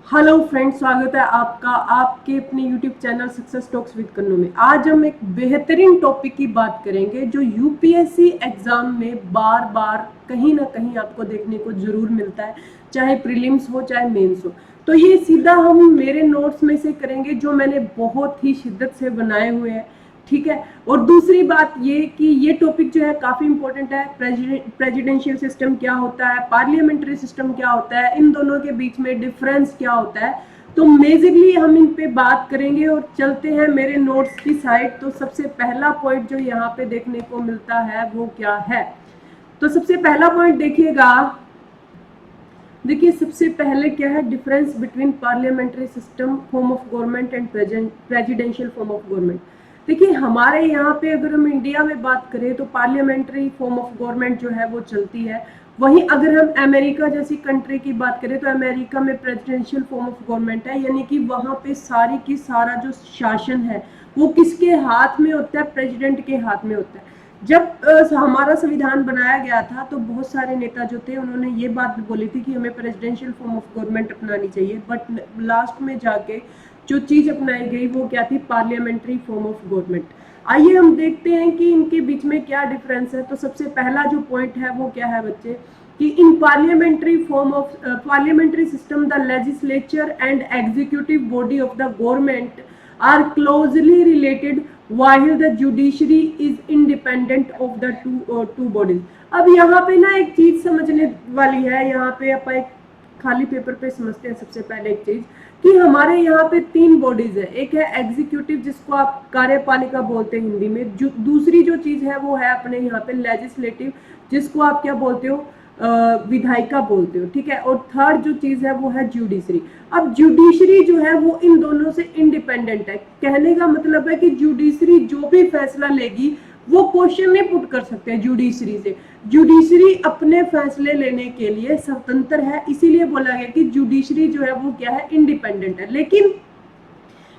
Hello friends, स्वागत है आपका आपके अपने YouTube channel Success Talks with Kannu में। आज हम एक बेहतरीन टॉपिक की बात करेंगे जो यूपीएससी एग्जाम में बार बार कहीं ना कहीं आपको देखने को जरूर मिलता है, चाहे प्रीलिम्स हो चाहे मेंस हो। तो ये सीधा हम मेरे नोट्स में से करेंगे जो मैंने बहुत ही शिद्दत से बनाए हुए हैं, ठीक है। और दूसरी बात ये कि ये टॉपिक जो है काफी इंपॉर्टेंट है। प्रेसिडेंशियल सिस्टम क्या होता है, पार्लियामेंट्री सिस्टम क्या होता है, इन दोनों के बीच में डिफरेंस क्या होता है, तो मेजरली हम इन पे बात करेंगे। और चलते हैं मेरे नोट्स की साइड। तो सबसे पहला पॉइंट जो यहाँ पे देखने को मिलता है वो क्या है, तो सबसे पहला पॉइंट देखिएगा। देखिए सबसे पहले क्या है difference between parliamentary system form of government and presidential form of government. देखिए हमारे यहाँ पे अगर हम इंडिया में बात करें तो पार्लियामेंट्री फॉर्म ऑफ गवर्नमेंट जो है वो चलती है। वहीं अगर हम अमेरिका जैसी कंट्री की बात करें तो अमेरिका में प्रेसिडेंशियल फॉर्म ऑफ गवर्नमेंट है, यानी कि वहाँ पे सारी की सारा जो शासन है वो किसके हाथ में होता है, प्रेसिडेंट के हाथ में होता है। जब हमारा संविधान बनाया गया था तो बहुत सारे नेता जो थे उन्होंने ये बात बोली थी कि हमें प्रेसिडेंशियल फॉर्म ऑफ गवर्नमेंट अपनानी चाहिए, बट लास्ट में जाके जो चीज अपनाई गई वो क्या थी, पार्लियामेंट्री फॉर्म ऑफ गवर्नमेंट। आइए हम देखते हैं कि इनके बीच में क्या डिफरेंस है। तो सबसे पहला जो पॉइंट है वो क्या है बच्चे, कि in parliamentary form of parliamentary system the legislature and executive body of the government are closely related while the judiciary is independent of the two bodies। अब यहाँ पे ना एक चीज समझने वाली है, यहाँ पे अपन एक खाली पेपर पे समझते हैं। सबसे पहले एक चीज कि हमारे यहाँ पे तीन बॉडीज है। एक है एग्जीक्यूटिव जिसको आप कार्यपालिका बोलते हैं हिंदी में, जो दूसरी जो चीज है वो है अपने यहाँ पे लेजिस्लेटिव जिसको आप क्या बोलते हो, विधायिका बोलते हो, ठीक है। और थर्ड जो चीज है वो है जुडिशरी। अब जुडिशरी जो है वो इन दोनों से इंडिपेंडेंट है। कहने का मतलब है कि जुडिशरी जो भी फैसला लेगी वो क्वेश्चन नहीं पुट कर सकते जुडिशरी से। जुडिशरी अपने फैसले लेने के लिए स्वतंत्र है, इसीलिए बोला गया कि जुडिशरी जो है वो क्या है, इंडिपेंडेंट है। लेकिन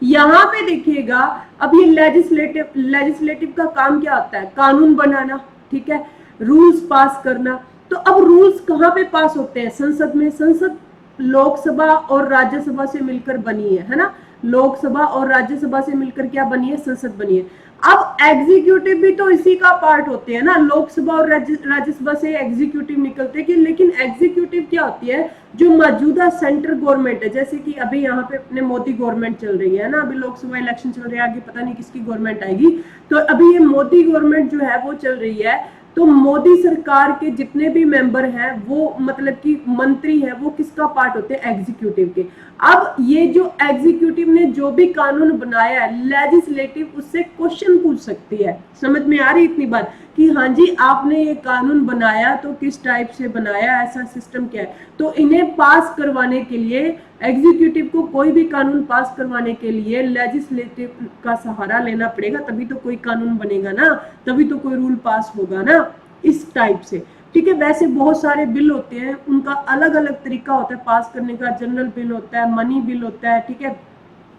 यहाँ पे देखिएगा, अब ये लेजिस्लेटिव का काम क्या होता है, कानून बनाना, ठीक है, रूल्स पास करना। तो अब रूल्स कहाँ पे पास होते हैं, संसद में। संसद लोकसभा और राज्यसभा से मिलकर बनी है ना। लोकसभा और राज्यसभा से मिलकर क्या बनी है, संसद बनी है। अब एग्जीक्यूटिव भी तो इसी का पार्ट होते हैं ना, लोकसभा और राज्यसभा से एग्जीक्यूटिव निकलते हैं। लेकिन एग्जीक्यूटिव क्या होती है, जो मौजूदा सेंट्रल गवर्नमेंट है, जैसे कि अभी यहाँ पे अपने मोदी गवर्नमेंट चल रही है ना, अभी लोकसभा इलेक्शन चल रही है, आगे पता नहीं किसकी गवर्नमेंट आएगी। तो अभी ये मोदी गवर्नमेंट जो है वो चल रही है। तो मोदी सरकार के जितने भी मेंबर हैं वो मतलब कि मंत्री है वो किसका पार्ट होते हैं, एग्जीक्यूटिव के। अब ये जो एग्जीक्यूटिव ने जो भी कानून बनाया है, लेजिस्लेटिव उससे क्वेश्चन पूछ सकती है। समझ में आ रही इतनी बात कि हाँ जी आपने ये कानून बनाया तो किस टाइप से बनाया, ऐसा सिस्टम क्या है। तो इन्हें पास करवाने के लिए एग्जीक्यूटिव को कोई भी कानून पास करवाने के लिए लेजिस्लेटिव का सहारा लेना पड़ेगा, तभी तो कोई कानून बनेगा ना, तभी तो कोई रूल पास होगा ना, इस टाइप से, ठीक है। वैसे बहुत सारे बिल होते हैं, उनका अलग अलग तरीका होता है पास करने का। जनरल बिल होता है, मनी बिल होता है, ठीक है,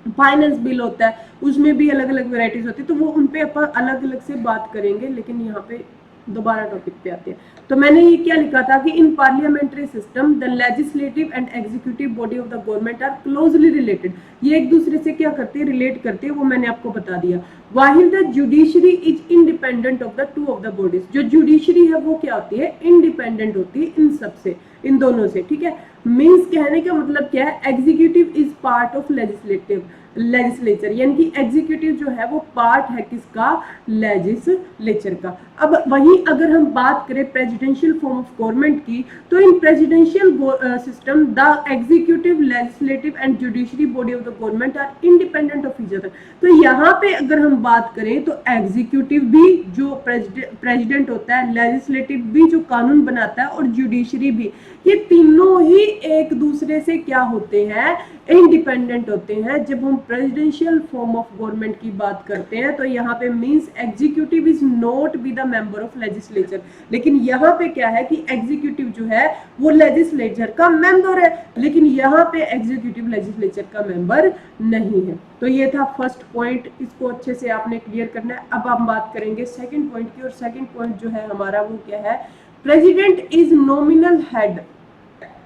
फाइनेंस बिल होता है, उसमें भी अलग अलग वेराइटीज होती है। तो वो उनपे अपन अलग अलग से बात करेंगे। लेकिन यहाँ पे दोबारा टॉपिक पे आते हैं। तो मैंने ये क्या लिखा था कि in parliamentary system the legislative and executive body of the government are closely related. ये एक दूसरे से क्या करते हैं, रिलेट करते हैं, वो मैंने आपको बता दिया। While the judiciary is independent of the two of the bodies. जो जुडिशरी है वो क्या होती है, इंडिपेंडेंट होती है इन सब से, इन दोनों से, ठीक है। मीन्स कहने का मतलब क्या है, executive is part of legislature, यानी कि एग्जीक्यूटिव जो है वो पार्ट है किसका, लेजिस्लेचर का। अब वहीं अगर हम बात करें प्रेसिडेंशियल फॉर्म ऑफ गवर्नमेंट की, तो in presidential system the executive, legislative and judiciary body of the government are independent of each other. तो यहाँ पे अगर हम बात करें तो एग्जीक्यूटिव भी जो प्रेसिडेंट होता है, लेजिस्लेटिव भी जो कानून बनाता है, और जुडिशरी भी, ये तीनों ही एक दूसरे से क्या होते हैं, इंडिपेंडेंट होते हैं। जब हम प्रेसिडेंशियल फॉर्म ऑफ गवर्नमेंट की बात करते हैं तो यहाँ पे means executive is not be the member of legislature. लेकिन यहाँ पे क्या है कि एग्जीक्यूटिव जो है वो लेजिस्लेचर का मेंबर है, लेकिन यहाँ पे एग्जीक्यूटिव लेजिस्लेचर का मेंबर नहीं है। तो ये था फर्स्ट पॉइंट, इसको अच्छे से आपने क्लियर करना है। अब हम बात करेंगे सेकेंड पॉइंट की, और सेकेंड पॉइंट जो है हमारा वो क्या है, प्रेसिडेंट इज नॉमिनल हेड।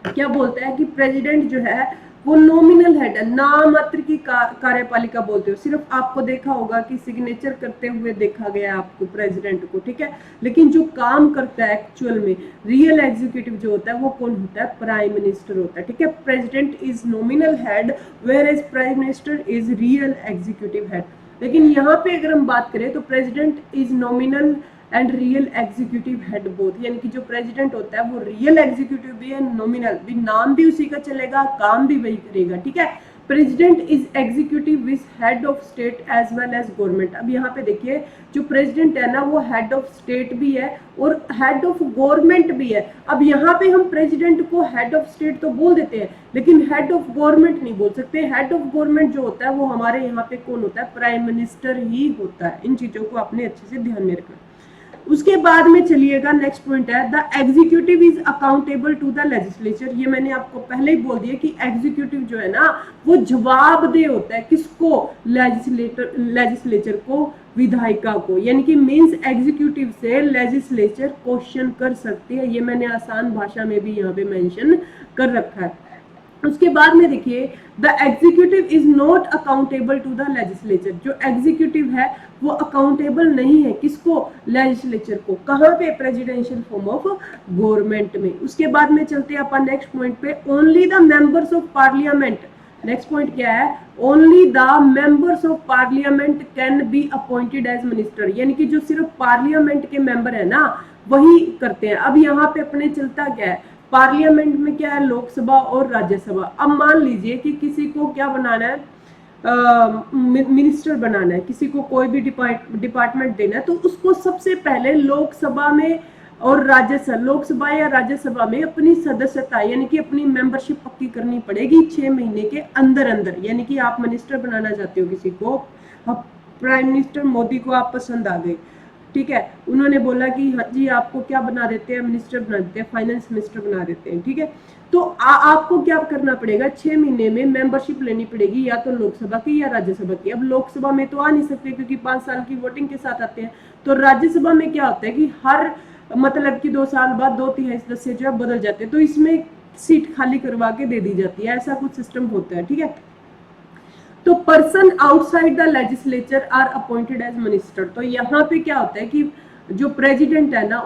क्या बोलता है कि प्रेसिडेंट जो है वो नॉमिनल हेड है, नामात्र की कार्यपालिका बोलते हो। सिर्फ आपको देखा होगा कि सिग्नेचर करते हुए देखा गया आपको प्रेसिडेंट को, ठीक है, लेकिन जो काम करता है एक्चुअल में, रियल एग्जीक्यूटिव जो होता है वो कौन होता है, प्राइम मिनिस्टर होता है, ठीक है। President is nominal head whereas prime minister is real executive head. लेकिन यहाँ पे अगर हम बात करें तो president is nominal and real executive head both, यानी कि जो प्रेसिडेंट होता है वो रियल एग्जीक्यूटिव भी है, नॉमिनल भी, नाम भी उसी का चलेगा, काम भी वही करेगा, ठीक है। President is executive viz head of state as well as government. अब यहाँ पे देखिए जो प्रेसिडेंट है ना वो हेड ऑफ स्टेट भी है और हेड ऑफ गवर्नमेंट भी है। अब यहाँ पे हम प्रेसिडेंट को हेड ऑफ स्टेट तो बोल देते हैं लेकिन हेड ऑफ गवर्नमेंट नहीं बोल सकते। हेड ऑफ गवर्नमेंट जो होता है वो हमारे यहाँ पे कौन होता है, प्राइम मिनिस्टर ही होता है। इन चीजों को आपने अच्छे से ध्यान में रखना। उसके बाद में चलिएगा, नेक्स्ट पॉइंट है the executive is accountable to the legislature. ये मैंने आपको पहले ही बोल दिया कि एग्जीक्यूटिव जो है ना वो जवाबदेह होता है, किसको, लेजिस्लेचर को, विधायिका को, यानी कि मींस एग्जीक्यूटिव से लेजिस्लेचर क्वेश्चन कर सकती है। ये मैंने आसान भाषा में भी यहाँ पे मेंशन कर रखा है। उसके बाद में देखिए the executive is not accountable to the legislature. जो एग्जीक्यूटिव है वो अकाउंटेबल नहीं है, किसको, लेजिस्लेचर को। कहाँ पे, प्रेसिडेंशियल फॉर्म ऑफ गवर्नमेंट में। उसके बाद में चलते हैं अपन नेक्स्ट पॉइंट पे, only the members of parliament. Next point क्या है, only the members of parliament can be appointed as minister, यानी कि जो सिर्फ पार्लियामेंट के मेंबर है ना वही करते हैं। अब यहाँ पे अपने चलता क्या है, पार्लियामेंट में क्या है, लोकसभा और राज्यसभा। अब मान लीजिए कि किसी को क्या बनाना है, मिनिस्टर बनाना है, किसी को कोई भी डिपार्टमेंट देना है, तो उसको सबसे पहले लोकसभा में और राज्यसभा, लोकसभा या राज्यसभा में अपनी सदस्यता यानी कि अपनी मेंबरशिप पक्की करनी पड़ेगी 6 महीने के अंदर अंदर। यानी कि आप मिनिस्टर बनाना चाहते हो किसी को, प्राइम मिनिस्टर मोदी को आप पसंद आ गए, ठीक है, उन्होंने बोला कि हाँ जी आपको क्या बना देते हैं, मिनिस्टर बना देते हैं, फाइनेंस मिनिस्टर बना देते हैं, ठीक है। तो आपको क्या करना पड़ेगा, 6 महीने में मेंबरशिप लेनी पड़ेगी या तो लोकसभा की या राज्यसभा की। अब लोकसभा में तो आ नहीं सकते क्योंकि 5 साल की वोटिंग के साथ आते हैं। तो राज्यसभा में क्या होता है कि हर मतलब कि 2 साल बाद 2/3 सदस्य जो है बदल जाते हैं, तो इसमें सीट खाली करवा के दे दी जाती है, ऐसा कुछ सिस्टम होता है, ठीक है। तो person outside the legislature are appointed as minister. तो यहाँ पे क्या होता है कि जो प्रेसिडेंट है ना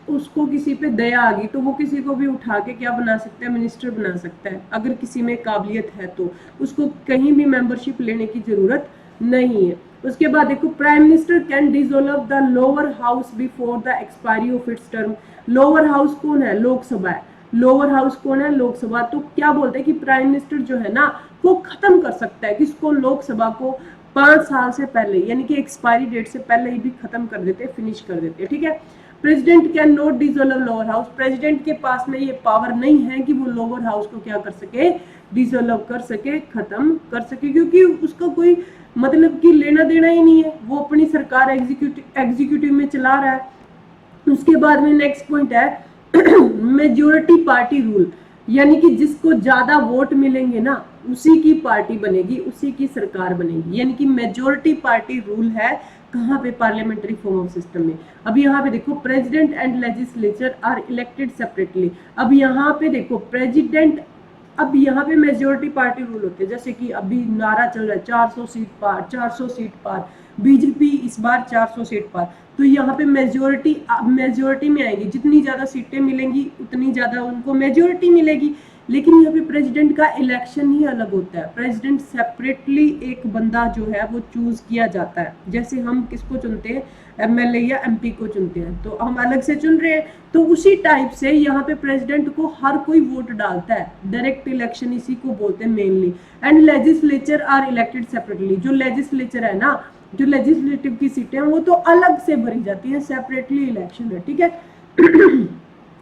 उसको किसी पे दया आ गई तो वो किसी को भी उठा के क्या बना सकता है, मिनिस्टर बना सकता है। अगर किसी में काबिलियत है तो उसको कहीं भी मेंबरशिप लेने की जरूरत नहीं है। उसके बाद देखो, prime minister can dissolve the lower house before the expiry of its term. Lower house कौन है, लोकसभा है। लोअर हाउस कौन है, लोकसभा। तो क्या बोलते हैं कि प्राइम मिनिस्टर जो है ना वो खत्म कर सकता है किसको, लोकसभा को 5 साल से पहले, यानी कि एक्सपायरी डेट से पहले ही भी खत्म कर देते, फिनिश कर देते, ठीक है। President can not dissolve lower house. President के पास में ये पावर नहीं है कि वो लोअर हाउस को क्या कर सके, डिसॉल्व कर सके, खत्म कर सके, क्योंकि उसका कोई मतलब कि लेना देना ही नहीं है, वो अपनी सरकार एग्जीक्यूटिव में चला रहा है। उसके बाद में नेक्स्ट पॉइंट है मेजोरिटी पार्टी रूल, यानी कि जिसको ज्यादा वोट मिलेंगे ना उसी की पार्टी बनेगी, उसी की सरकार बनेगी, यानी कि मेजोरिटी पार्टी रूल है कहाँ पे, पार्लियामेंट्री फॉर्म ऑफ सिस्टम में। अब यहाँ पे देखो, president and legislature are elected separately. अब यहाँ पे देखो प्रेसिडेंट, अब यहाँ पे मेजोरिटी पार्टी रूल होते हैं, जैसे कि अभी नारा चल रहा है 400 सीट पार, 400 सीट पार, बीजेपी इस बार 400 सीट पार। तो यहाँ पे मेजोरिटी में आएगी, जितनी ज्यादा सीटें मिलेंगी उतनी ज्यादा उनको मेजोरिटी मिलेगी। लेकिन यहाँ पे प्रेसिडेंट का इलेक्शन ही अलग होता है। प्रेसिडेंट सेपरेटली एक बंदा जो है वो चूज किया जाता है, जैसे हम किसको चुनते हैं, एमएलए या एमपी को चुनते हैं, तो हम अलग से चुन रहे हैं। तो उसी टाइप से यहाँ पे प्रेसिडेंट को हर कोई वोट डालता है, डायरेक्ट इलेक्शन इसी को बोलते हैं mainly. And legislature are elected separately. जो लेजिस्लेचर है ना, जो लेजिस्लेटिव की सीटें हैं वो तो अलग से भरी जाती है, सेपरेटली इलेक्शन है, ठीक है।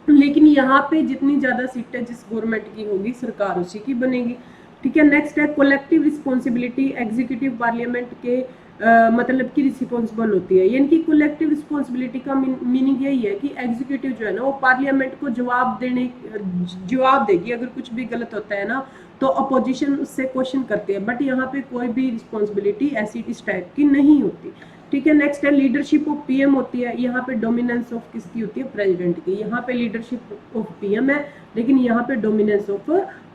लेकिन यहाँ पे जितनी ज्यादा सीटें जिस गवर्नमेंट की होगी सरकार उसी की बनेगी, ठीक है। नेक्स्ट है कोलेक्टिव रिस्पॉन्सिबिलिटी। एग्जीक्यूटिव पार्लियामेंट के मतलब की रिस्पॉन्सिबल होती है, यानी कि कोलेक्टिव रिस्पॉन्सिबिलिटी का मीनिंग यही है कि एग्जीक्यूटिव जो है ना वो पार्लियामेंट को जवाब देगी। अगर कुछ भी गलत होता है ना तो अपोजिशन उससे क्वेश्चन करती है, बट यहाँ पे कोई भी रिस्पॉन्सिबिलिटी ऐसी इस टाइप की नहीं होती, ठीक है। नेक्स्ट है लीडरशिप ऑफ पीएम होती है। यहाँ पे डोमिनेंस ऑफ किसकी होती है, प्रेसिडेंट की। यहाँ पे लीडरशिप ऑफ पीएम है लेकिन यहाँ पे डोमिनेंस ऑफ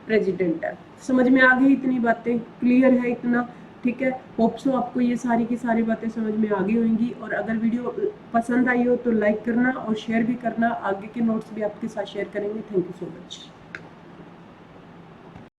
प्रेसिडेंट है। समझ में आ गई इतनी बातें, क्लियर है इतना? ठीक है, होप सो आपको ये सारी की सारी बातें समझ में आ गई होंगी। और अगर वीडियो पसंद आई हो तो लाइक करना और शेयर भी करना, आगे के नोट्स भी आपके साथ शेयर करेंगे। Thank you so much.